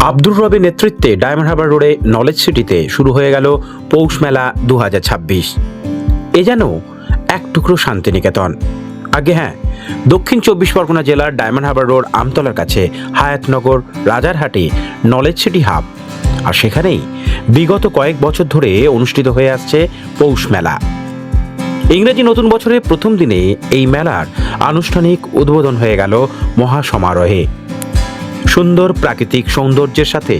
আব্দুর রবের নেতৃত্বে ডায়মন্ড হারবার রোডে নলেজ সিটিতে শুরু হয়ে গেল পৌষ মেলা 2026। এ যেন এক টুকরো শান্তিনিকেতন। আগে হ্যাঁ, দক্ষিণ 24 পরগনা জেলার ডায়মন্ড হারবার রোড আমতলার কাছে হায়াতনগর রাজারহাটে নলেজ সিটি হাব, আর সেখানেই বিগত কয়েক বছর ধরে অনুষ্ঠিত হয়ে আসছে পৌষ মেলা। ইংরেজি নতুন বছরের প্রথম দিনে এই মেলার আনুষ্ঠানিক উদ্বোধন হয়ে গেল মহাসমারোহে। সুন্দর প্রাকৃতিক সৌন্দর্যের সাথে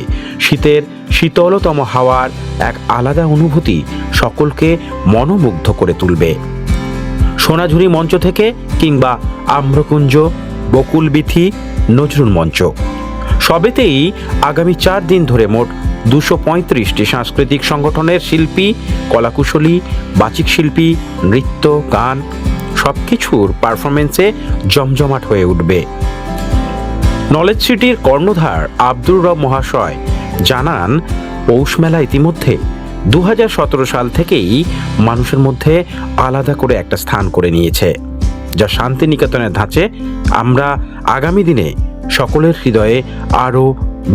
শীতের শীতলতম হাওয়ার এক আলাদা অনুভূতি সকলকে মনোমুগ্ধ করে তুলবে। সোনাঝুরি মঞ্চ থেকে কিংবা আম্রকুঞ্জ, বকুলবীথি, নজরুল মঞ্চ সবেতেই আগামী 4 দিন ধরে মোট 235টি সাংস্কৃতিক সংগঠনের শিল্পী, কলাকুশলী, বাচিক শিল্পী, নৃত্য, গান সবকিছুর পারফরমেন্সে জমজমাট হয়ে উঠবে। নলেজ সিটির কর্ণধার আব্দুর রব মহাশয় জানান, পৌষ মেলা ইতিমধ্যে 2017 সাল থেকেই মানুষের মধ্যে আলাদা করে একটা স্থান করে নিয়েছে, যা শান্তিনিকেতনের ধাঁচে আমরা আগামী দিনে সকলের হৃদয়ে আরো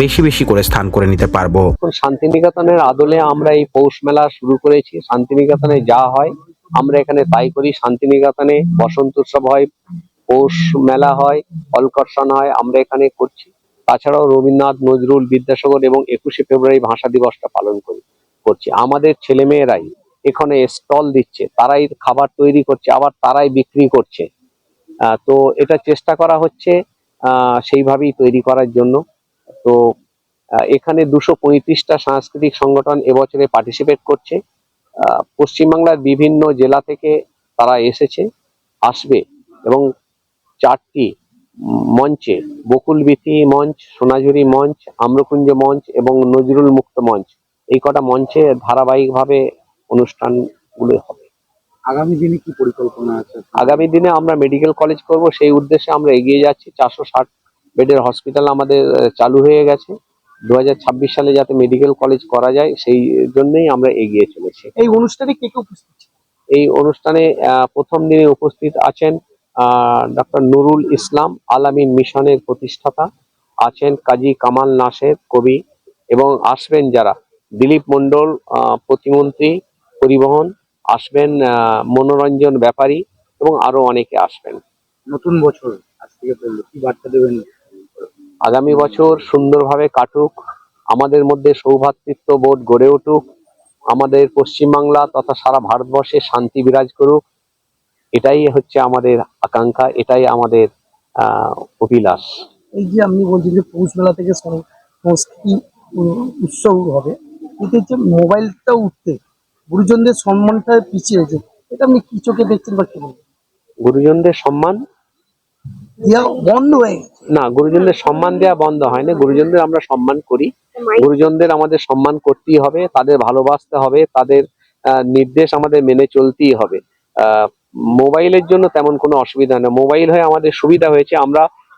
বেশি বেশি করে স্থান করে নিতে পারবো। শান্তিনিকেতনের আদলে আমরা এই পৌষ মেলা শুরু করেছি। শান্তিনিকেতনে যা হয় আমরা এখানে তাই করি। শান্তিনিকেতনে বসন্ত উৎসব হয়, পৌষ মেলা হয়, অলকর্ষণ হয়, আমরা এখানে করছি। তাছাড়াও রবীন্দ্রনাথ, নজরুল, বিদ্যাসাগর এবং 21শে ফেব্রুয়ারি ভাষা দিবসটা পালন করছি। আমাদের ছেলেমেয়েরাই এখানে স্টল দিচ্ছে, তারাই খাবার তৈরি করছে, আবার তারাই বিক্রি করছে। তো এটা চেষ্টা করা হচ্ছে সেইভাবেই তৈরি করার জন্য। তো এখানে 235টা সাংস্কৃতিক সংগঠন এবছরে পার্টিসিপেট করছে। পশ্চিমবাংলার বিভিন্ন জেলা থেকে তারা আসবে এবং 4টি মঞ্চে, বকুলবীথি মঞ্চ, সোনাঝুরি মঞ্চ, আম্রকুঞ্জ মঞ্চ এবং নজরুল মুক্ত মঞ্চ, এই কটা মঞ্চে ধারাবাহিকভাবে অনুষ্ঠানগুলো হবে। আগামী দিনে কি পরিকল্পনা আছে? আগামী দিনে আমরা মেডিকেল কলেজ করব, সেই উদ্দেশ্যে আমরা এগিয়ে যাচ্ছি। 460 বেডের হসপিটাল আমাদের চালু হয়ে গেছে। 2026 সালে যাতে মেডিকেল কলেজ করা যায়, সেই জন্যই আমরা এগিয়ে চলেছি। এই অনুষ্ঠানে কে কে উপস্থিত ছিলেন? এই অনুষ্ঠানে প্রথম দিনে উপস্থিত আছেন ডক্টর নুরুল ইসলাম, আলামিন মিশনের প্রতিষ্ঠাতা, আছেন কাজী কামাল নাসের, কবি, এবং আসবেন যারা দিলীপ মণ্ডল, প্রতিমন্ত্রী পরিবহন, আসবেন মনোরঞ্জন ব্যাপারী এবং আরো অনেকে আসবেন। নতুন বছর আজ থেকে পড়লো, কি বার্তা দেবেন? আগামী বছর সুন্দরভাবে কাটুক, আমাদের মধ্যে সৌভ্রাতৃত্ব বোধ গড়ে উঠুক, আমাদের পশ্চিমবাংলা তথা সারা ভারতবর্ষে শান্তি বিরাজ করুক, এটাই হচ্ছে আমাদের আকাঙ্ক্ষা, এটাই আমাদের অভিলাষ। এই যে আপনি বলছেন যে পৌষ মেলা থেকে সংস্কৃতি উৎসব হবে, এতে যে মোবাইলটা উঠতে গুরুজনদের সম্মানটা পিছিয়ে রয়েছে, এটা আপনি কি চোখে দেখছেন বা কি বলবেন? গুরুজনদের সম্মান দেওয়া বন্ধ হয়ে গেছে? না, গুরুজনদের সম্মান দেওয়া বন্ধ হয়নি। গুরুজনদের আমরা সম্মান করি, গুরুজনদের আমাদের সম্মান করতেই হবে, তাদের ভালোবাসতে হবে, তাদের নির্দেশ আমাদের মেনে চলতেই হবে। মোবাইলের জন্য তেমন কোনো অসুবিধা নেই, মোবাইল হয়ে আমাদের সুবিধা হয়েছে।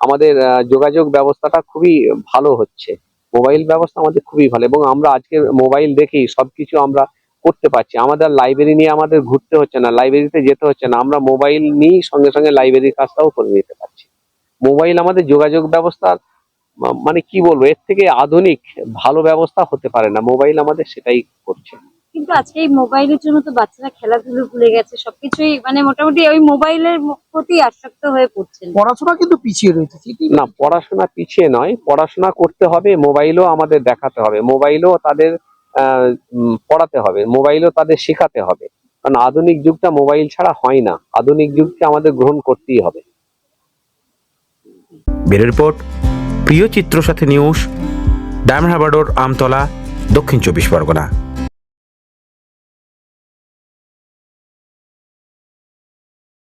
আমাদের যোগাযোগ ব্যবস্থাটা খুবই ভালো হচ্ছে, মোবাইল ব্যবস্থা আমাদের খুবই ভালো, এবং আমরা আজকে মোবাইল দেখেই সবকিছু আমরা করতে পারছি। আমাদের লাইব্রেরি নিয়ে আমাদের ঘুরতে হচ্ছে না, লাইব্রেরিতে যেতে হচ্ছে না, আমরা মোবাইল নিয়েই সঙ্গে সঙ্গে লাইব্রেরির কাজটাও করে নিতে পারছি। মোবাইল আমাদের যোগাযোগ ব্যবস্থার মানে কি বলবো, এর থেকে আধুনিক ভালো ব্যবস্থা হতে পারে না, মোবাইল আমাদের সেটাই করছে। কিন্তু আজকে এই মোবাইলের জন্য তো বাচ্চারা খেলাধুলো ভুলে গেছে, সবকিছুই মানে মোটামুটি ওই মোবাইলের প্রতি আসক্ত হয়ে পড়ছে। পড়াশোনা কিন্তু পিছিয়ে রয়েছে। না, পড়াশোনা পিছিয়ে নয়, পড়াশোনা করতে হবে, মোবাইলও আমাদের দেখাতে হবে, মোবাইলও তাদের পড়াতে হবে, মোবাইলও তাদের শেখাতে হবে, কারণ আধুনিক যুগটা মোবাইল ছাড়া হয় না, আধুনিক যুগকে আমাদের গ্রহণ করতেই হবে। ব্যুরো রিপোর্ট, প্রিয় চিত্র সাথী news, diamond Harbour road, Amtala, দক্ষিণ 24 পরগনা।